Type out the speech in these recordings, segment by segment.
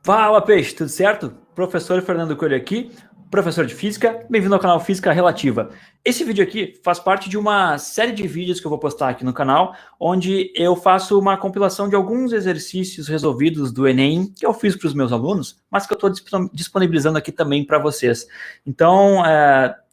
Fala, peixe, tudo certo? Professor Fernando Coelho aqui, professor de Física. Bem-vindo ao canal Física Relativa. Esse vídeo aqui faz parte de uma série de vídeos que eu vou postar aqui no canal, onde eu faço uma compilação de alguns exercícios resolvidos do Enem, que eu fiz para os meus alunos, mas que eu estou disponibilizando aqui também para vocês. Então,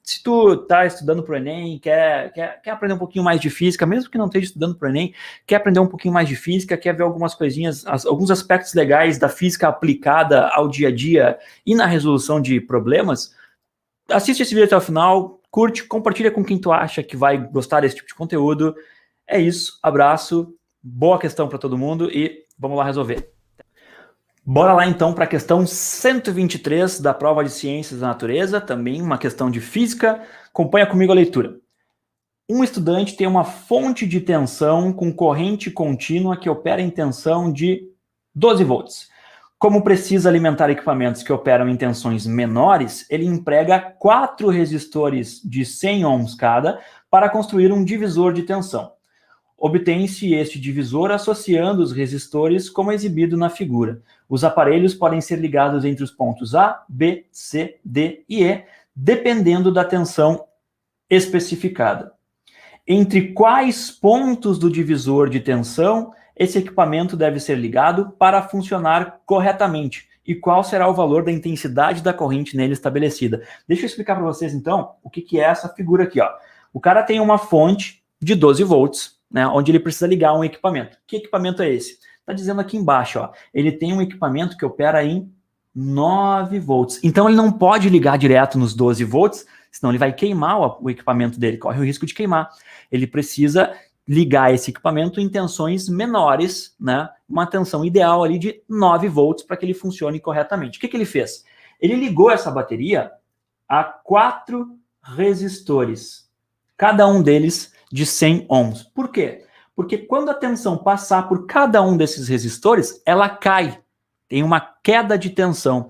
se tu está estudando para o Enem, quer aprender um pouquinho mais de física, mesmo que não esteja estudando para o Enem, quer aprender um pouquinho mais de física, quer ver algumas coisinhas, alguns aspectos legais da física aplicada ao dia a dia e na resolução de problemas, assiste esse vídeo até o final, curte, compartilha com quem tu acha que vai gostar desse tipo de conteúdo. É isso, abraço, boa questão para todo mundo e vamos lá resolver. Bora lá então para a questão 123 da prova de Ciências da Natureza, também uma questão de física. Acompanha comigo a leitura. Um estudante tem uma fonte de tensão com corrente contínua que opera em tensão de 12 volts. Como precisa alimentar equipamentos que operam em tensões menores, ele emprega 4 resistores de 100 ohms cada para construir um divisor de tensão. Obtém-se este divisor associando os resistores como exibido na figura. Os aparelhos podem ser ligados entre os pontos A, B, C, D e E, dependendo da tensão especificada. Entre quais pontos do divisor de tensão esse equipamento deve ser ligado para funcionar corretamente? E qual será o valor da intensidade da corrente nele estabelecida? Deixa eu explicar para vocês, então, o que é essa figura aqui. Ó. O cara tem uma fonte de 12 volts, né, onde ele precisa ligar um equipamento. Que equipamento é esse? Está dizendo aqui embaixo, ó, ele tem um equipamento que opera em 9 volts. Então, ele não pode ligar direto nos 12 volts, senão ele vai queimar o equipamento dele, corre o risco de queimar. Ele precisa ligar esse equipamento em tensões menores, né? Uma tensão ideal ali de 9 volts para que ele funcione corretamente. O que ele fez? Ele ligou essa bateria a 4 resistores, cada um deles de 100 ohms. Por quê? Porque quando a tensão passar por cada um desses resistores, ela cai. Tem uma queda de tensão.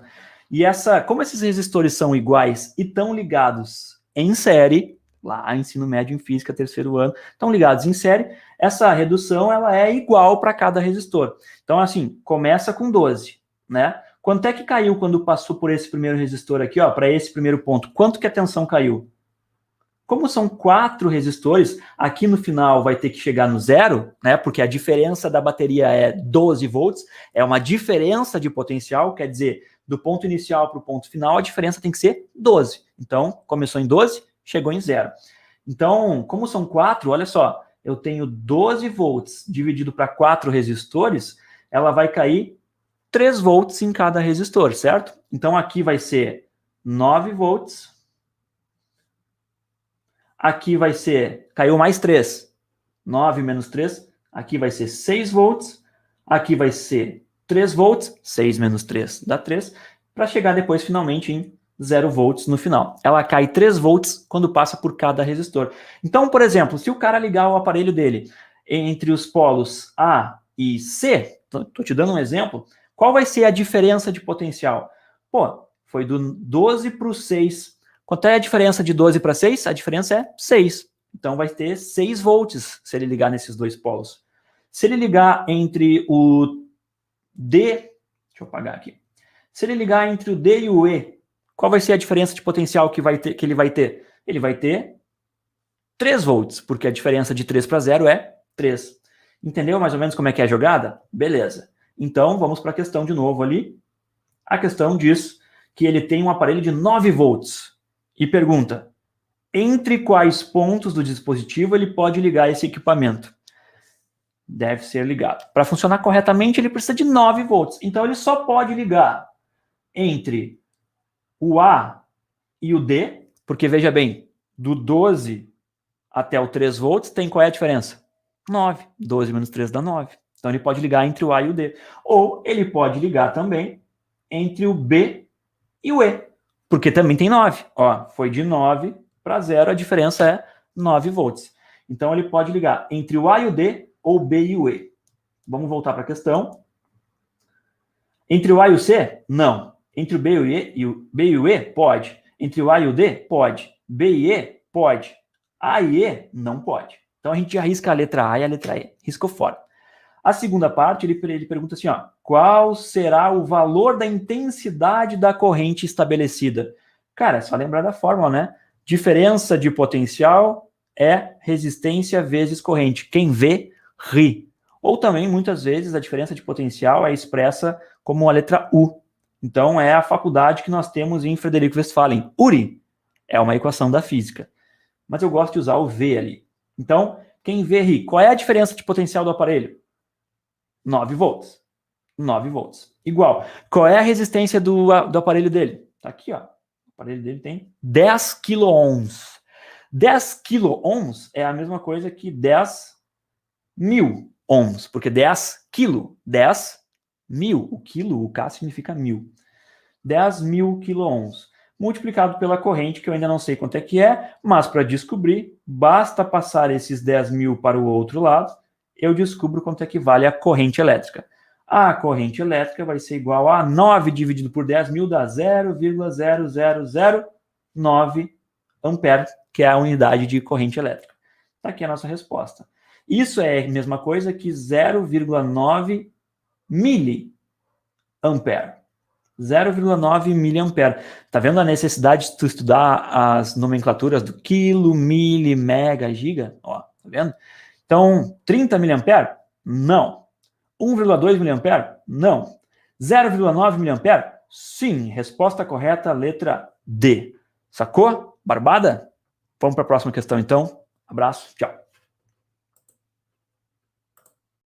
E como esses resistores são iguais e estão ligados em série, lá ensino médio em física, terceiro ano, estão ligados em série, essa redução ela é igual para cada resistor. Então, assim, começa com 12, né? Quanto é que caiu quando passou por esse primeiro resistor aqui, ó, para esse primeiro ponto? Quanto que a tensão caiu? Como são 4 resistores, aqui no final vai ter que chegar no zero, né? Porque a diferença da bateria é 12 volts, é uma diferença de potencial, quer dizer, do ponto inicial para o ponto final, a diferença tem que ser 12. Então, começou em 12, chegou em zero. Então, como são 4, olha só, eu tenho 12 volts dividido para 4 resistores, ela vai cair 3 volts em cada resistor, certo? Então, aqui vai ser 9 volts. Aqui vai ser, caiu mais 3, 9 menos 3, aqui vai ser 6 volts, aqui vai ser 3 volts, 6 menos 3 dá 3, para chegar depois finalmente em 0 volts no final. Ela cai 3 volts quando passa por cada resistor. Então, por exemplo, se o cara ligar o aparelho dele entre os polos A e C, estou te dando um exemplo, qual vai ser a diferença de potencial? Pô, foi do 12 para o 6. Quanto é a diferença de 12 para 6? A diferença é 6. Então vai ter 6 volts se ele ligar nesses dois polos. Se ele ligar entre o D, deixa eu apagar aqui. Se ele ligar entre o D e o E, qual vai ser a diferença de potencial que ele vai ter? Ele vai ter 3 volts, porque a diferença de 3 para 0 é 3. Entendeu mais ou menos como é que é a jogada? Beleza. Então vamos para a questão de novo ali. A questão diz que ele tem um aparelho de 9 volts. E pergunta, entre quais pontos do dispositivo ele pode ligar esse equipamento? Deve ser ligado. Para funcionar corretamente, ele precisa de 9 volts. Então, ele só pode ligar entre o A e o D, porque, veja bem, do 12 até o 3 volts, tem qual é a diferença? 9. 12 menos 3 dá 9. Então, ele pode ligar entre o A e o D. Ou ele pode ligar também entre o B e o E. Porque também tem 9. Ó, foi de 9 para 0, a diferença é 9 volts. Então, ele pode ligar entre o A e o D ou o B e o E. Vamos voltar para a questão. Entre o A e o C? Não. Entre o B e o E? Pode. Entre o A e o D? Pode. B e E? Pode. A e E? Não pode. Então, a gente arrisca a letra A e a letra E. Riscou fora. A segunda parte, ele pergunta assim, ó, qual será o valor da intensidade da corrente estabelecida? Cara, é só lembrar da fórmula, né? Diferença de potencial é resistência vezes corrente. Quem vê, ri. Ou também, muitas vezes, a diferença de potencial é expressa como a letra U. Então, é a faculdade que nós temos em Frederico Westphalen. URI é uma equação da física. Mas eu gosto de usar o V ali. Então, quem vê, ri. Qual é a diferença de potencial do aparelho? 9 volts. 9 volts. Igual. Qual é a resistência do aparelho dele? Tá aqui, ó. O aparelho dele tem 10 quiloohms. 10 quiloohms é a mesma coisa que 10 mil ohms, porque 10 quilo, 10 mil, o quilo, o K significa mil. 10 mil quiloohms, multiplicado pela corrente, que eu ainda não sei quanto é que é, mas para descobrir, basta passar esses 10 mil para o outro lado, eu descubro quanto é que vale a corrente elétrica. A corrente elétrica vai ser igual a 9 dividido por 10 mil, dá 0,0009 ampere, que é a unidade de corrente elétrica. Está aqui a nossa resposta. Isso é a mesma coisa que 0,9 miliampere. 0,9 miliampere. Tá vendo a necessidade de tu estudar as nomenclaturas do quilo, mili, mega, giga? Ó, tá vendo? Então, 30 miliampere? Não. 1,2 miliampere? Não. 0,9 miliampere? Sim. Resposta correta, letra D. Sacou? Barbada? Vamos para a próxima questão, então. Abraço, tchau.